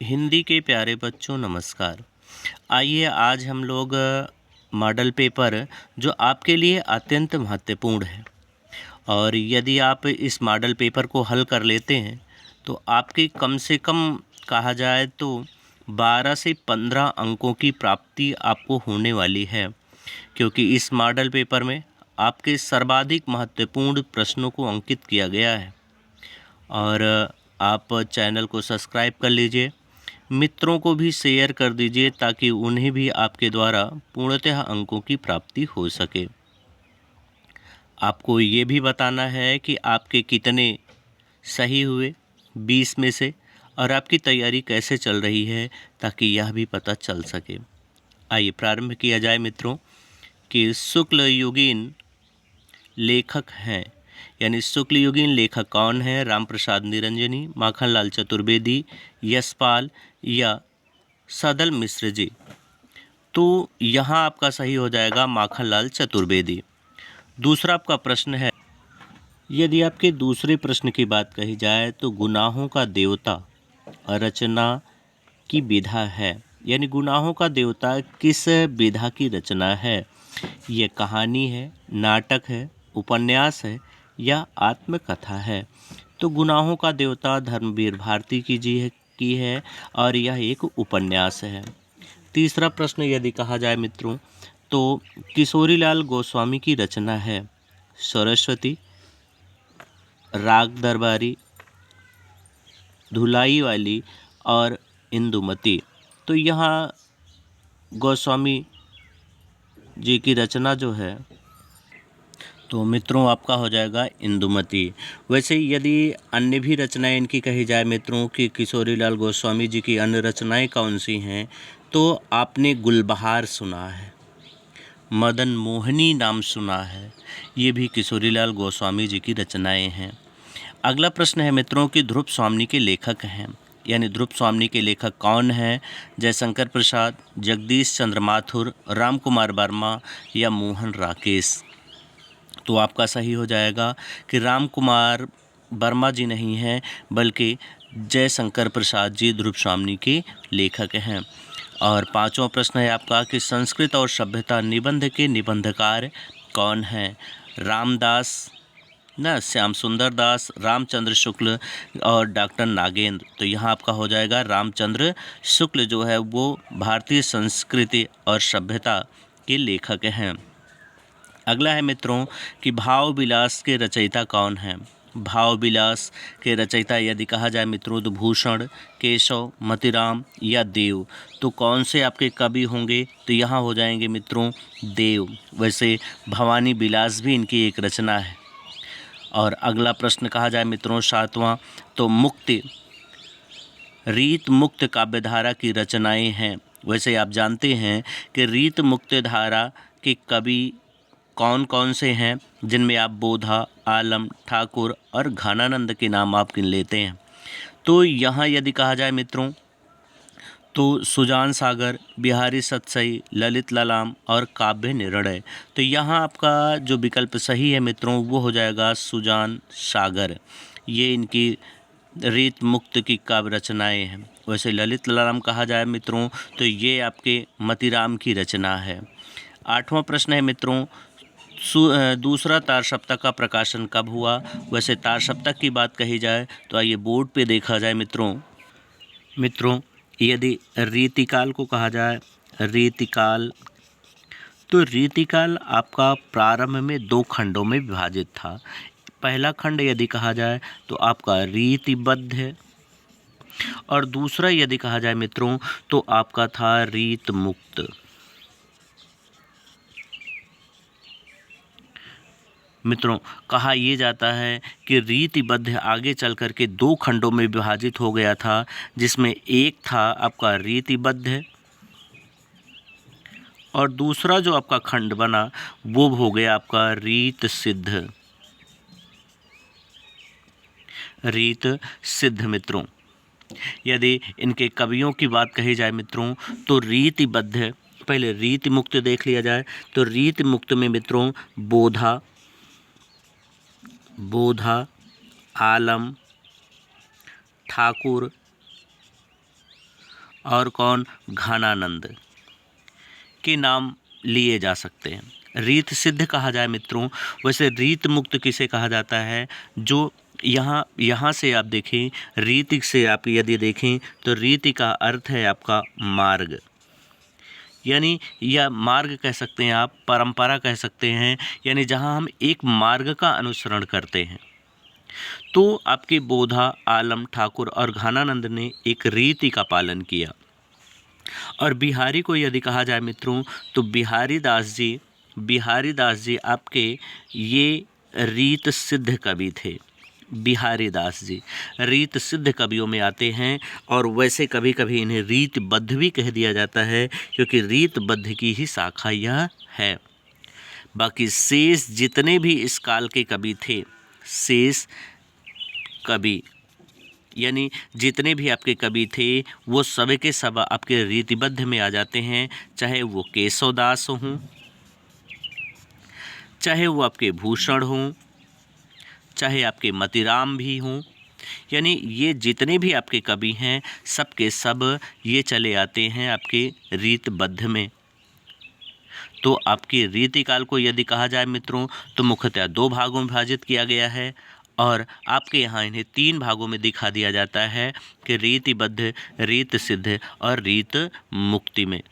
हिंदी के प्यारे बच्चों नमस्कार। आइए आज हम लोग मॉडल पेपर जो आपके लिए अत्यंत महत्वपूर्ण है और यदि आप इस मॉडल पेपर को हल कर लेते हैं तो आपके कम से कम कहा जाए तो 12 से 15 अंकों की प्राप्ति आपको होने वाली है, क्योंकि इस मॉडल पेपर में आपके सर्वाधिक महत्वपूर्ण प्रश्नों को अंकित किया गया है। और आप चैनल को सब्सक्राइब कर लीजिए, मित्रों को भी शेयर कर दीजिए ताकि उन्हें भी आपके द्वारा पूर्णतः अंकों की प्राप्ति हो सके। आपको ये भी बताना है कि आपके कितने सही हुए 20 में से और आपकी तैयारी कैसे चल रही है ताकि यह भी पता चल सके। आइए प्रारंभ किया जाए मित्रों कि शुक्ल युगीन लेखक हैं, यानी शुक्ल युगीन लेखक कौन है? राम प्रसाद निरंजनी, माखनलाल चतुर्वेदी, यशपाल या सदल मिश्र जी। तो यहाँ आपका सही हो जाएगा माखनलाल चतुर्वेदी। दूसरा आपका प्रश्न है, यदि आपके दूसरे प्रश्न की बात कही जाए तो गुनाहों का देवता रचना की विधा है, यानी गुनाहों का देवता किस विधा की रचना है? ये कहानी है, नाटक है, उपन्यास है या आत्मकथा है? तो गुनाहों का देवता धर्मवीर भारती की है और यह एक उपन्यास है। तीसरा प्रश्न यदि कहा जाए मित्रों तो किशोरीलाल गोस्वामी की रचना है सरस्वती, राग दरबारी, धुलाई वाली और इंदुमती। तो यहाँ गोस्वामी जी की रचना जो है तो मित्रों आपका हो जाएगा इंदुमती। वैसे यदि अन्य भी रचनाएं इनकी कही जाए मित्रों कि किशोरीलाल गोस्वामी जी की अन्य रचनाएं कौन सी हैं, तो आपने गुलबहार सुना है, मदन मोहनी नाम सुना है, ये भी किशोरीलाल गोस्वामी जी की रचनाएं हैं। अगला प्रश्न है मित्रों कि ध्रुव स्वामी के लेखक हैं, यानी ध्रुव स्वामी के लेखक कौन हैं? जयशंकर प्रसाद, जगदीश चंद्र माथुर, राम कुमार वर्मा या मोहन राकेश। तो आपका सही हो जाएगा कि राम कुमार वर्मा जी नहीं हैं बल्कि जयशंकर प्रसाद जी ध्रुव स्वामी के लेखक हैं। और पांचवा प्रश्न है आपका कि संस्कृत और सभ्यता निबंध के निबंधकार कौन हैं? रामदास ना, श्याम सुंदर दास, रामचंद्र शुक्ल और डॉक्टर नागेंद्र। तो यहाँ आपका हो जाएगा रामचंद्र शुक्ल जो है वो भारतीय संस्कृति और सभ्यता के लेखक हैं। अगला है मित्रों कि भाव विलास के रचयिता कौन हैं? भाव विलास के रचयिता यदि कहा जाए मित्रों तो भूषण, केशव, मतिराम या देव। तो कौन से आपके कवि होंगे? तो यहाँ हो जाएंगे मित्रों देव। वैसे भवानी विलास भी इनकी एक रचना है। और अगला प्रश्न कहा जाए मित्रों सातवां तो मुक्ति रीत मुक्त काव्यधारा की रचनाएं हैं। वैसे आप जानते हैं कि रीत मुक्त धारा के कवि कौन कौन से हैं, जिनमें आप बोधा, आलम, ठाकुर और घनानंद के नाम आप गिन लेते हैं। तो यहाँ यदि कहा जाए मित्रों तो सुजान सागर, बिहारी सतसई, ललित ललाम और काव्य निर्णय। तो यहाँ आपका जो विकल्प सही है मित्रों वो हो जाएगा सुजान सागर। ये इनकी रीत मुक्त की काव्य रचनाएं हैं। वैसे ललित ललाम कहा जाए मित्रों तो ये आपके मतिराम की रचना है। आठवां प्रश्न है मित्रों दूसरा तार सप्तक का प्रकाशन कब हुआ? वैसे तार सप्तक की बात कही जाए तो आइए बोर्ड पे देखा जाए मित्रों यदि रीतिकाल को कहा जाए रीतिकाल, तो रीतिकाल आपका प्रारंभ में 2 खंडों में विभाजित था। पहला खंड यदि कहा जाए तो आपका रीतिबद्ध है और दूसरा यदि कहा जाए मित्रों तो आपका था रीत मुक्त। मित्रों कहा यह जाता है कि रीतिबद्ध आगे चल कर के 2 खंडों में विभाजित हो गया था, जिसमें एक था आपका रीतिबद्ध और दूसरा जो आपका खंड बना वो हो गया आपका रीत सिद्ध। रीत सिद्ध मित्रों यदि इनके कवियों की बात कही जाए मित्रों तो रीतिबद्ध, पहले रीति मुक्त देख लिया जाए तो रीति मुक्त में मित्रों बोधा, आलम, ठाकुर और कौन, घनानंद के नाम लिए जा सकते हैं। रीत सिद्ध कहा जाए मित्रों, वैसे रीत मुक्त किसे कहा जाता है, जो यहाँ से आप देखें, रीति से आप यदि देखें तो रीति का अर्थ है आपका मार्ग, यानी यह मार्ग कह सकते हैं आप, परंपरा कह सकते हैं, यानी जहाँ हम एक मार्ग का अनुसरण करते हैं। तो आपके बोधा, आलम, ठाकुर और घनानंद ने एक रीति का पालन किया। और बिहारी को यदि कहा जाए मित्रों, तो बिहारी दास जी आपके ये रीत सिद्ध कवि थे। बिहारी दास जी रीत सिद्ध कवियों में आते हैं, और वैसे कभी कभी इन्हें रीतबद्ध भी कह दिया जाता है, क्योंकि रीतबद्ध की ही शाखा यह है। बाकी शेष जितने भी इस काल के कवि थे, शेष कवि यानी जितने भी आपके कवि थे, वो सब के सब आपके रीतिबद्ध में आ जाते हैं, चाहे वो केशवदास हों, चाहे वो आपके भूषण हों, चाहे आपके मतिराम भी हों, यानी ये जितने भी आपके कवि हैं, सब के सब ये चले आते हैं आपके रीतबद्ध में। तो आपकी रीतिकाल को यदि कहा जाए मित्रों, तो मुख्यतः 2 भागों में विभाजित किया गया है, और आपके यहाँ इन्हें 3 भागों में दिखा दिया जाता है कि रीतिबद्ध, रीत सिद्ध और रीत मुक्ति में।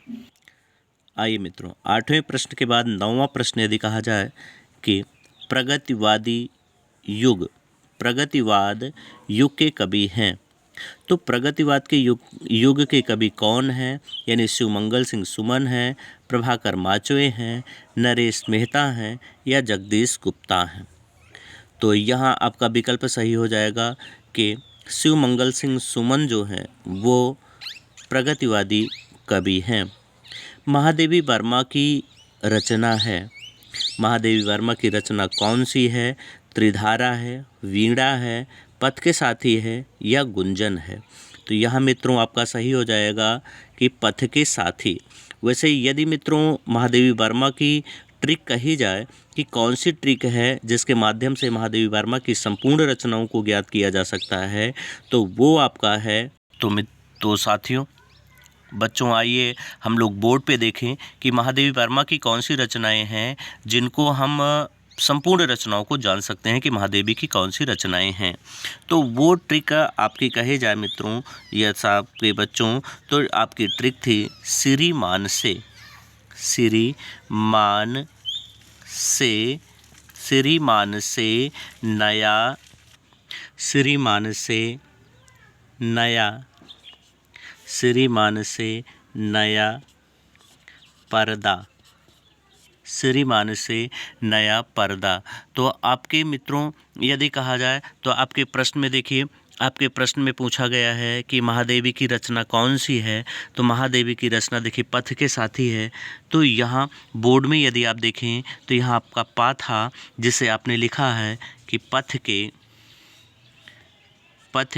आइए मित्रों, 8वें प्रश्न के बाद 9वां प्रश्न यदि कहा जाए कि प्रगतिवाद युग के कवि हैं, तो प्रगतिवाद के युग के कवि कौन हैं, यानी शिवमंगल सिंह सुमन हैं, प्रभाकर माचवे हैं, नरेश मेहता हैं, या जगदीश गुप्ता हैं। तो यहाँ आपका विकल्प सही हो जाएगा कि शिवमंगल सिंह सुमन जो हैं वो प्रगतिवादी कवि हैं। महादेवी वर्मा की रचना है, महादेवी वर्मा की रचना कौन सी है, त्रिधारा है, वीणा है, पथ के साथी है, या गुंजन है। तो यहाँ मित्रों आपका सही हो जाएगा कि पथ के साथी। वैसे यदि मित्रों महादेवी वर्मा की ट्रिक कही जाए कि कौन सी ट्रिक है जिसके माध्यम से महादेवी वर्मा की संपूर्ण रचनाओं को ज्ञात किया जा सकता है, तो वो आपका है। तो साथियों, बच्चों, आइए हम लोग बोर्ड पे देखें कि महादेवी वर्मा की कौन सी रचनाएं हैं जिनको हम संपूर्ण रचनाओं को जान सकते हैं कि महादेवी की कौन सी रचनाएं हैं। तो वो ट्रिक आपकी कहे जाए मित्रों या आपके बच्चों, तो आपकी ट्रिक थी श्रीमान से नया पर्दा। तो आपके मित्रों यदि कहा जाए तो आपके प्रश्न में देखिए, आपके प्रश्न में पूछा गया है कि महादेवी की रचना कौन सी है, तो महादेवी की रचना देखिए पथ के साथी है। तो यहाँ बोर्ड में यदि आप देखें तो यहाँ आपका पा था, जिसे आपने लिखा है कि पथ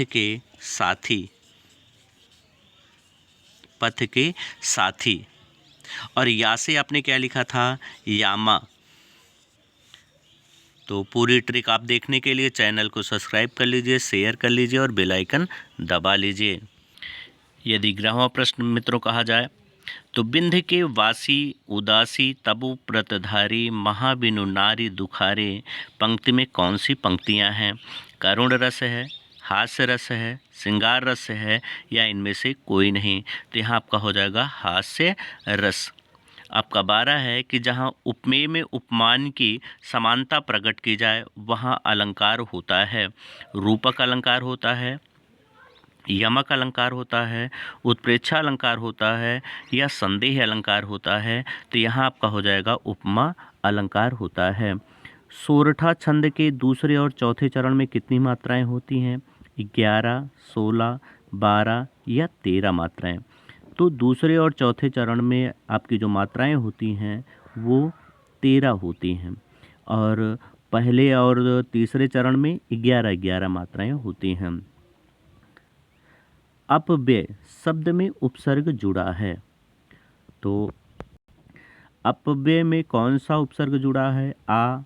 के साथी, और या से आपने क्या लिखा था, यामा। तो पूरी ट्रिक आप देखने के लिए चैनल को सब्सक्राइब कर लीजिए, शेयर कर लीजिए और बेल आइकन दबा लीजिए। यदि 11वां प्रश्न मित्रों कहा जाए तो बिंध के वासी उदासी तबु व्रतधारी महाबिनु नारी दुखारे पंक्ति में कौन सी पंक्तियां हैं? करुण रस है, हास्य रस है, श्रृंगार रस है, या इनमें से कोई नहीं। तो यहाँ आपका हो जाएगा हास्य रस। आपका 12 है कि जहाँ उपमेय में उपमान की समानता प्रकट की जाए वहाँ अलंकार होता है। रूपक अलंकार होता है, यमक अलंकार होता है, उत्प्रेक्षा अलंकार होता है, या संदेह अलंकार होता है। तो यहाँ आपका हो जाएगा उपमा अलंकार होता है। सोरठा छंद के दूसरे और चौथे चरण में कितनी मात्राएं होती हैं? 11, 16, 12 या 13 मात्राएं। तो दूसरे और चौथे चरण में आपकी जो मात्राएं होती हैं वो 13 होती हैं, और पहले और तीसरे चरण में 11 मात्राएं होती हैं। अपव्यय शब्द में उपसर्ग जुड़ा है, तो अपव्यय में कौन सा उपसर्ग जुड़ा है? आ,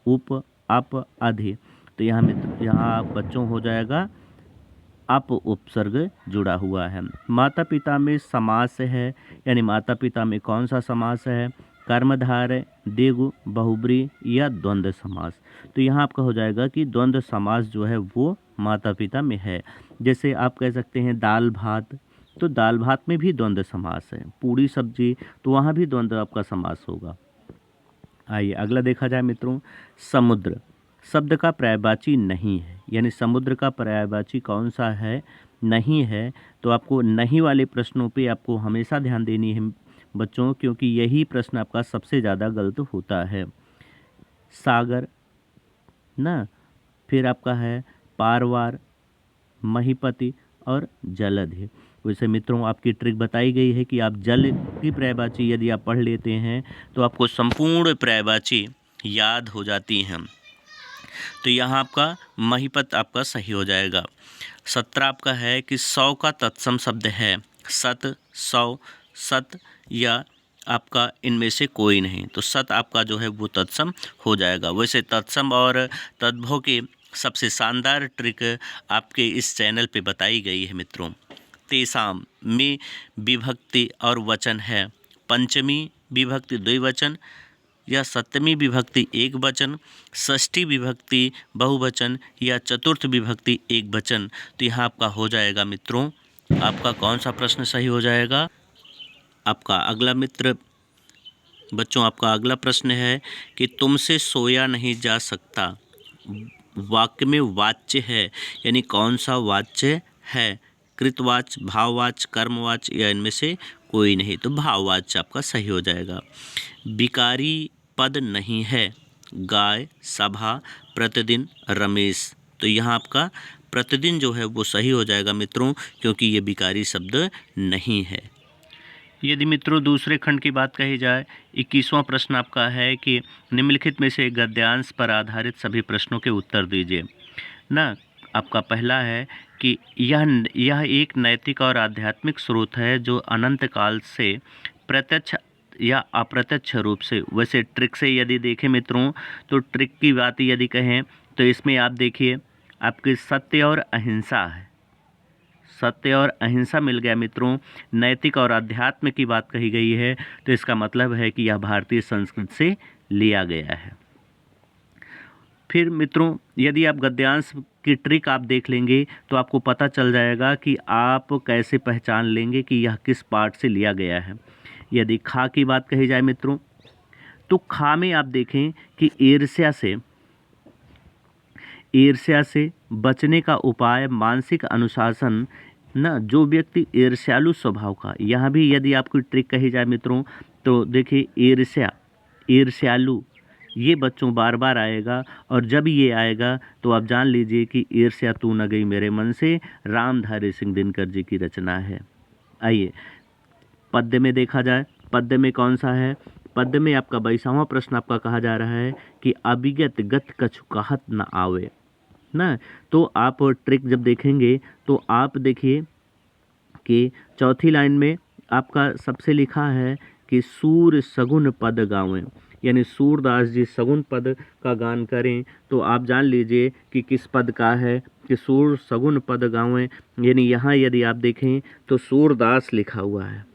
उप, अप, अधि। तो यहाँ बच्चों हो जाएगा अप उपसर्ग जुड़ा हुआ है। माता पिता में समास है, यानी माता पिता में कौन सा समास है? कर्मधारय, द्विगु, बहुब्री या द्वंद्व समास। तो यहाँ आपका हो जाएगा कि द्वंद्व समास जो है वो माता पिता में है। जैसे आप कह सकते हैं दाल भात, तो दाल भात में भी द्वंद्व समास है। पूरी सब्जी, तो वहाँ भी द्वंद्व आपका समास होगा। आइए अगला देखा जाए मित्रों, समुद्र शब्द का पर्यायवाची नहीं है, यानी समुद्र का पर्यायवाची कौन सा है? नहीं है। तो आपको नहीं वाले प्रश्नों पे आपको हमेशा ध्यान देनी है बच्चों, क्योंकि यही प्रश्न आपका सबसे ज़्यादा गलत होता है। सागर ना, फिर आपका है पारवार, महीपति और जलधि। वैसे मित्रों आपकी ट्रिक बताई गई है कि आप जल की पर्यायवाची यदि आप पढ़ लेते हैं तो आपको संपूर्ण पर्यायवाची याद हो जाती हैं। तो यहाँ आपका महीपत आपका सही हो जाएगा। 17 आपका है कि 100 का तत्सम शब्द है सत, 100, सत या आपका इनमें से कोई नहीं। तो सत आपका जो है वो तत्सम हो जाएगा। वैसे तत्सम और तद्भव के सबसे शानदार ट्रिक आपके इस चैनल पे बताई गई है मित्रों। तेसाम में विभक्ति और वचन है पंचमी विभक्ति द्विवचन या सप्तमी विभक्ति एक वचन, षष्ठी विभक्ति बहुवचन या चतुर्थ विभक्ति एक वचन। तो यहाँ आपका हो जाएगा मित्रों, आपका कौन सा प्रश्न सही हो जाएगा? आपका अगला मित्र बच्चों आपका अगला प्रश्न है कि तुमसे सोया नहीं जा सकता। वाक्य में वाच्य है, यानी कौन सा वाच्य है? कृतवाच्य, भाववाच्य, कर्मवाच्य या इनमें से कोई नहीं। तो भाववाच्य आपका सही हो जाएगा। विकारी पद नहीं है गाय, सभा, प्रतिदिन, रमेश। तो यहाँ आपका प्रतिदिन जो है वो सही हो जाएगा मित्रों, क्योंकि ये विकारी शब्द नहीं है। यदि मित्रों दूसरे खंड की बात कही जाए, 21वां प्रश्न आपका है कि निम्नलिखित में से गद्यांश पर आधारित सभी प्रश्नों के उत्तर दीजिए ना। आपका पहला है कि यह एक नैतिक और आध्यात्मिक स्रोत है जो अनंत काल से प्रत्यक्ष या अप्रत्यक्ष रूप से, वैसे ट्रिक से यदि देखें मित्रों तो ट्रिक की बात यदि कहें तो इसमें आप देखिए आपके सत्य और अहिंसा है, सत्य और अहिंसा मिल गया मित्रों। नैतिक और अध्यात्म की बात कही गई है, तो इसका मतलब है कि यह भारतीय संस्कृति से लिया गया है। फिर मित्रों यदि आप गद्यांश की ट्रिक आप देख लेंगे तो आपको पता चल जाएगा कि आप कैसे पहचान लेंगे कि यह किस पार्ट से लिया गया है। यदि खा की बात कही जाए मित्रों, तो खा में आप देखें कि ईर्ष्या से बचने का उपाय मानसिक अनुशासन ना। जो व्यक्ति ईर्ष्यालु स्वभाव का, यहाँ भी यदि आपको ट्रिक कही जाए मित्रों तो देखिए ईर्ष्यालु ये बच्चों बार बार आएगा, और जब ये आएगा तो आप जान लीजिए कि ईर्ष्या तू न गई मेरे मन से रामधारी सिंह दिनकर जी की रचना है। आइए पद्य में देखा जाए, पद्य में कौन सा है? पद्य में आपका 22वां प्रश्न आपका कहा जा रहा है कि अभिगत गत कछु कहत न आवे ना। तो आप ट्रिक जब देखेंगे तो आप देखिए कि चौथी लाइन में आपका सबसे लिखा है कि सूर सगुन पद गावें, यानी सूरदास जी सगुन पद का गान करें। तो आप जान लीजिए कि किस पद का है कि सूर सगुन पद गावें, यानी यहाँ यदि आप देखें तो सूरदास लिखा हुआ है,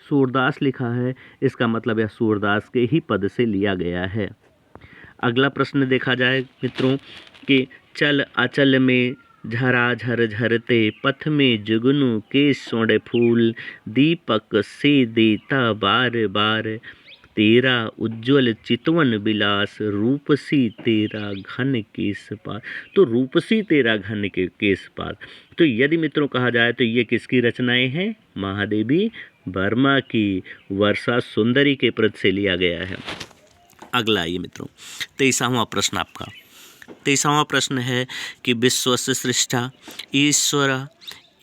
सूरदास लिखा है, इसका मतलब यह सूरदास के ही पद से लिया गया है। अगला प्रश्न देखा जाए मित्रों कि चल अचल में झराझर झरते पथ में जुगनू के सोंड फूल दीपक से देता बार बार तेरा उज्ज्वल चितवन विलास रूपसी तेरा घन केस पार। तो रूपसी तेरा घन के केस पार, तो यदि मित्रों कहा जाए तो ये किसकी रचनाएं हैं? महादेवी वर्मा की वर्षा सुंदरी के पद से लिया गया है। अगला ये मित्रों 23वां प्रश्न आपका 23वां प्रश्न है कि विश्वस्य सृष्टा ईश्वर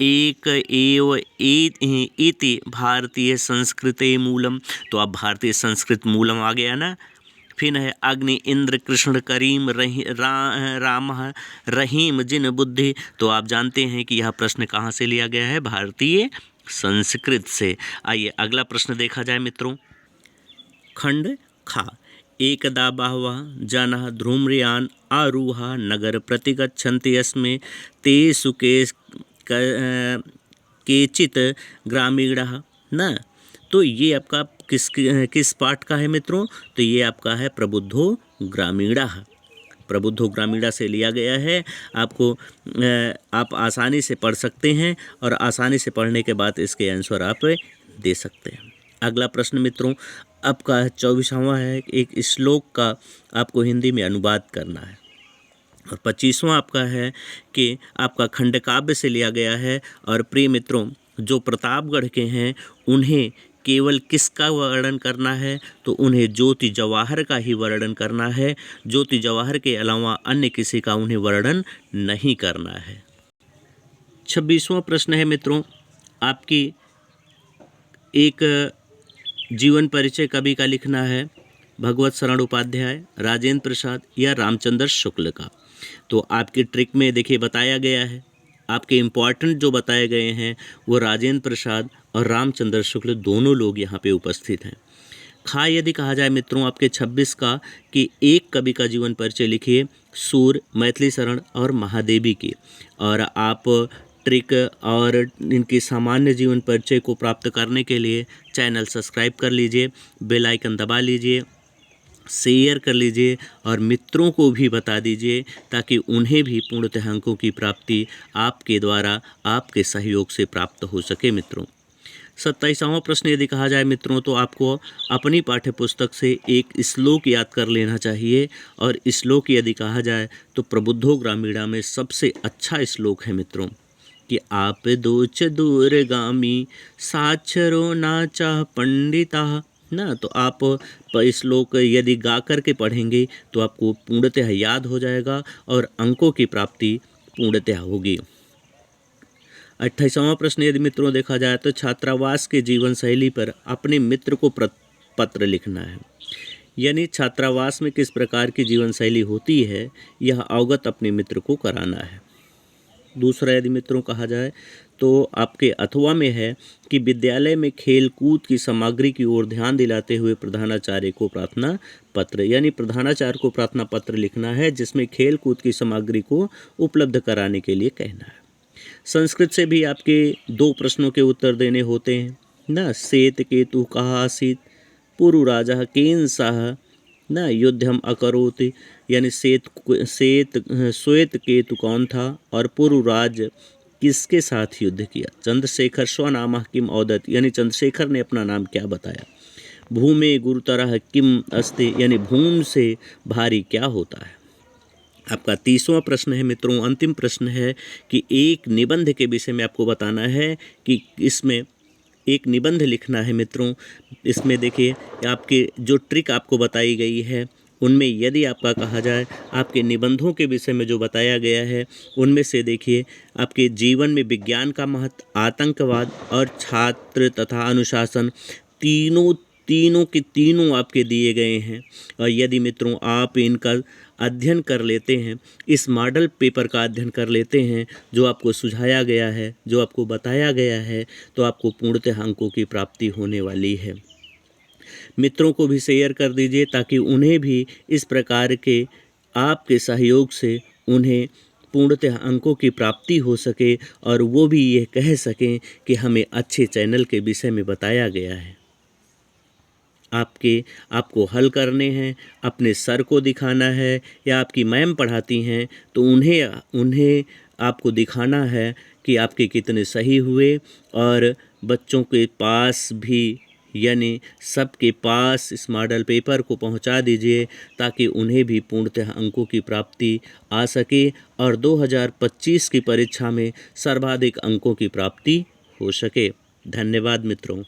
एक एव इति भारतीय संस्कृते मूलम। तो अब भारतीय संस्कृत मूलम आ गया ना। फिर है अग्नि इंद्र कृष्ण करीम राम रहीम जिन बुद्धि। तो आप जानते हैं कि यह प्रश्न कहाँ से लिया गया है? भारतीय संस्कृत से। आइए अगला प्रश्न देखा जाए मित्रों। खंड खा एकदा बहवः जनाः धूम्रयान आरुहा नगर प्रतिगच्छन्ति यस्मे तेषु केचित ग्रामीणः न। तो ये आपका किस पाठ का है मित्रों? तो ये आपका है प्रबुद्धो ग्रामीणः। प्रबुद्धो ग्रामीणा से लिया गया है। आपको आप आसानी से पढ़ सकते हैं और आसानी से पढ़ने के बाद इसके आंसर आप दे सकते हैं। अगला प्रश्न मित्रों आपका 24वां है, एक श्लोक का आपको हिंदी में अनुवाद करना है। और 25वां आपका है कि आपका खंडकाव्य से लिया गया है। और प्रिय मित्रों, जो प्रतापगढ़ के हैं उन्हें केवल किसका वर्णन करना है? तो उन्हें ज्योति जवाहर का ही वर्णन करना है। ज्योति जवाहर के अलावा अन्य किसी का उन्हें वर्णन नहीं करना है। 26वां प्रश्न है मित्रों, आपकी एक जीवन परिचय कवि का लिखना है। भगवत शरण उपाध्याय, राजेंद्र प्रसाद या रामचंद्र शुक्ल का। तो आपकी ट्रिक में देखिए बताया गया है, आपके इम्पॉर्टेंट जो बताए गए हैं वो राजेंद्र प्रसाद और रामचंद्र शुक्ल दोनों लोग यहाँ पे उपस्थित हैं। यदि कहा जाए मित्रों आपके 26 का कि एक कवि का जीवन परिचय लिखिए, सूर, मैथिली शरण और महादेवी की। और आप ट्रिक और इनकी सामान्य जीवन परिचय को प्राप्त करने के लिए चैनल सब्सक्राइब कर लीजिए, बेल आइकन दबा लीजिए, शेयर कर लीजिए और मित्रों को भी बता दीजिए ताकि उन्हें भी पूर्णतः अंकों की प्राप्ति आपके द्वारा, आपके सहयोग से प्राप्त हो सके मित्रों। 27वां प्रश्न यदि कहा जाए मित्रों तो आपको अपनी पाठ्य पुस्तक से एक श्लोक याद कर लेना चाहिए। और श्लोक यदि कहा जाए तो प्रबुद्धो ग्रामीणा में सबसे अच्छा श्लोक है मित्रों कि आप दोच दूरगामी साक्षरो नाचा पंडिता ना। तो आप श्लोक यदि गा कर के पढ़ेंगे तो आपको पूर्णतः याद हो जाएगा और अंकों की प्राप्ति पूर्णतः होगी। 28वां प्रश्न यदि मित्रों देखा जाए तो छात्रावास के जीवन शैली पर अपने मित्र को पत्र लिखना है। यानी छात्रावास में किस प्रकार की जीवन शैली होती है यह अवगत अपने मित्र को कराना है। दूसरा यदि मित्रों कहा जाए तो आपके अथवा में है कि विद्यालय में खेल कूद की सामग्री की ओर ध्यान दिलाते हुए प्रधानाचार्य को प्रार्थना पत्र, यानी प्रधानाचार्य को प्रार्थना पत्र लिखना है जिसमें खेल कूद की सामग्री को उपलब्ध कराने के लिए कहना है। संस्कृत से भी आपके 2 प्रश्नों के उत्तर देने होते हैं ना। श्वेत केतु कहा आसीत पुरु राजा केन साह ना युद्धम अकरोत। यानी श्वेत केतु कौन था और पुरुराज किसके साथ युद्ध किया। चंद्रशेखर स्वनामः किम औदत, यानी चंद्रशेखर ने अपना नाम क्या बताया। भूमे गुरुतरः किम अस्ति, यानी भूमि से भारी क्या होता है। आपका 30वां प्रश्न है मित्रों, अंतिम प्रश्न है कि एक निबंध के विषय में आपको बताना है कि इसमें एक निबंध लिखना है मित्रों। इसमें देखिए आपके जो ट्रिक आपको बताई गई है उनमें यदि आपका कहा जाए आपके निबंधों के विषय में जो बताया गया है उनमें से देखिए आपके जीवन में विज्ञान का महत्व, आतंकवाद और छात्र तथा अनुशासन तीनों के तीनों आपके दिए गए हैं। और यदि मित्रों आप इनका अध्ययन कर लेते हैं, इस मॉडल पेपर का अध्ययन कर लेते हैं जो आपको सुझाया गया है, जो आपको बताया गया है, तो आपको पूर्णतः अंकों की प्राप्ति होने वाली है। मित्रों को भी शेयर कर दीजिए ताकि उन्हें भी इस प्रकार के आपके सहयोग से उन्हें पूर्णतः अंकों की प्राप्ति हो सके और वो भी ये कह सकें कि हमें अच्छे चैनल के विषय में बताया गया है। आपको हल करने हैं, अपने सर को दिखाना है या आपकी मैम पढ़ाती हैं तो उन्हें आपको दिखाना है कि आपके कितने सही हुए। और बच्चों के पास भी, यानी सबके पास इस मॉडल पेपर को पहुंचा दीजिए ताकि उन्हें भी पूर्णतः अंकों की प्राप्ति आ सके और 2025 की परीक्षा में सर्वाधिक अंकों की प्राप्ति हो सके। धन्यवाद मित्रों।